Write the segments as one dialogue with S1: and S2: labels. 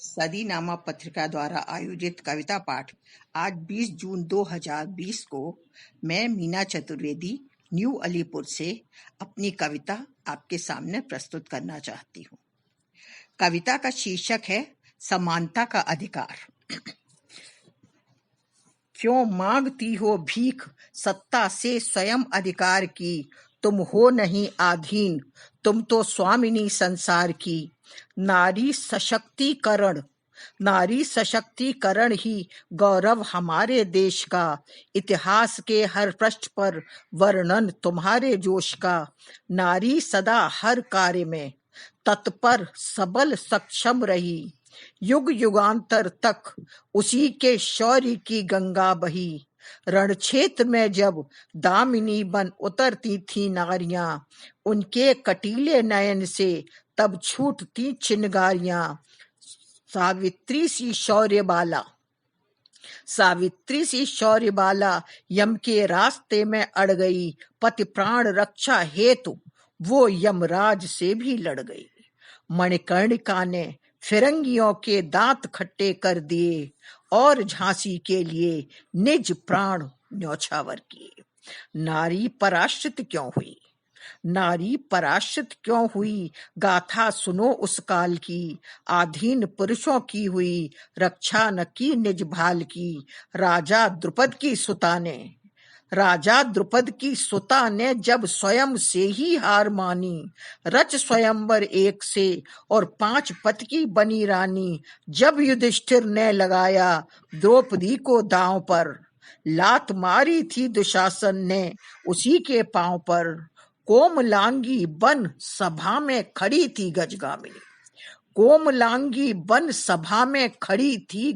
S1: सदी नामक पत्रिका द्वारा आयोजित कविता पाठ आज 20 जून 2020 को मैं मीना चतुर्वेदी न्यू अलीपुर से अपनी कविता आपके सामने प्रस्तुत करना चाहती हूँ। कविता का शीर्षक है समानता का अधिकार। क्यों मांगती हो भीख सत्ता से स्वयं अधिकार की, तुम हो नहीं आधीन, तुम तो स्वामिनी संसार की। नारी सशक्तिकरण ही गौरव हमारे देश का। इतिहास के हर पृष्ठ पर वर्णन तुम्हारे जोश का। नारी सदा हर कार्य में तत्पर सबल सक्षम रही। युग युगांतर तक उसी के शौर्य की गंगा बही। रण क्षेत्र में जब दामिनी बन उतरती थी नारियां, उनके कटीले नयन से तब छूटती चिनगारियां। सावित्री सी शौर्यबाला यम के रास्ते में अड़ गई। पति प्राण रक्षा हेतु वो यमराज से भी लड़ गई। मणिकर्णिका ने फिरंगियों के दांत खट्टे कर दिए और झांसी के लिए निज प्राण न्यौछावर किए। नारी पराश्रित क्यों हुई, गाथा सुनो उस काल की। आधीन पुरुषों की हुई, रक्षा न की निज भाल की। राजा द्रुपद की सुता ने जब स्वयं से ही हार मानी। रच स्वयंवर एक से और 5 पति की बनी रानी। जब युधिष्ठिर ने लगाया द्रौपदी को दांव पर, लात मारी थी दुशासन ने उसी के पांव पर। कोमलांगी बन सभा में खड़ी थी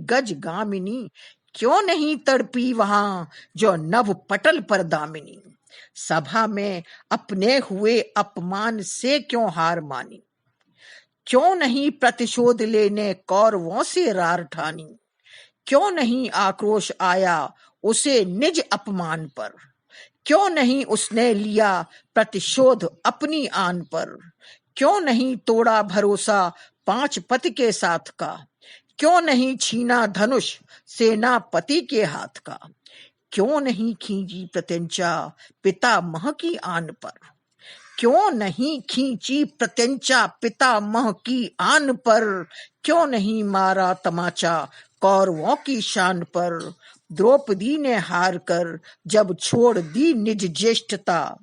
S1: गजगामिनी। क्यों नहीं तड़पी वहां जो नभ पटल पर दामिनी। सभा में अपने हुए अपमान से क्यों हार मानी। क्यों नहीं प्रतिशोध लेने कौरवों से रार ठानी। क्यों नहीं आक्रोश आया उसे निज अपमान पर। क्यों नहीं उसने लिया प्रतिशोध अपनी आन पर। क्यों नहीं तोड़ा भरोसा 5 पति के साथ का। क्यों नहीं छीना धनुष सेनापति के हाथ का। क्यों नहीं खींची प्रत्यंचा पितामह की आन पर। क्यों नहीं खींची प्रत्यंचा पितामह की आन पर। क्यों नहीं मारा तमाचा कौरवों की शान पर। द्रौपदी ने हार कर जब छोड़ दी निज ज्येष्ठता,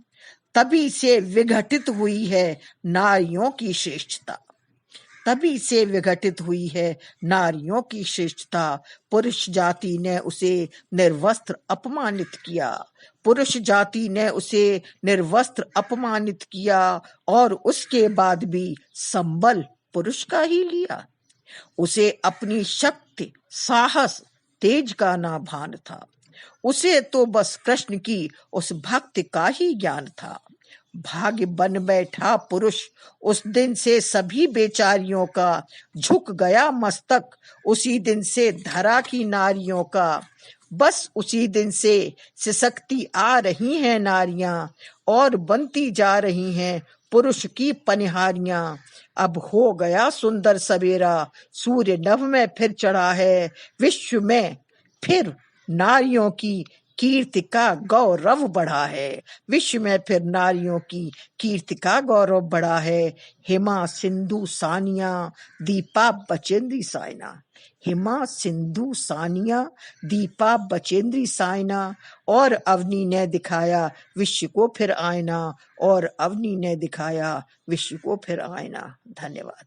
S1: तभी से विघटित हुई है नारियों की श्रेष्ठता। पुरुष जाति ने उसे निर्वस्त्र अपमानित किया और उसके बाद भी संबल पुरुष का ही लिया। उसे अपनी शक्ति साहस तेज का ना भान था। उसे तो बस कृष्ण की उस भक्ति का ही ज्ञान था। भाग्य बन बैठा पुरुष उस दिन से सभी बेचारियों का। झुक गया मस्तक उसी दिन से धरा की नारियों का। बस उसी दिन से सशक्ति आ रही हैं नारियां और बनती जा रही हैं पुरुष की पनिहारियां। अब हो गया सुंदर सवेरा, सूर्य नभ में फिर चढ़ा है। विश्व में फिर नारियों की कीर्ति का गौरव बढ़ा है। हिमा सिंधु सानिया दीपा बचेंद्री साइना और अवनी ने दिखाया विश्व को फिर आईना। धन्यवाद।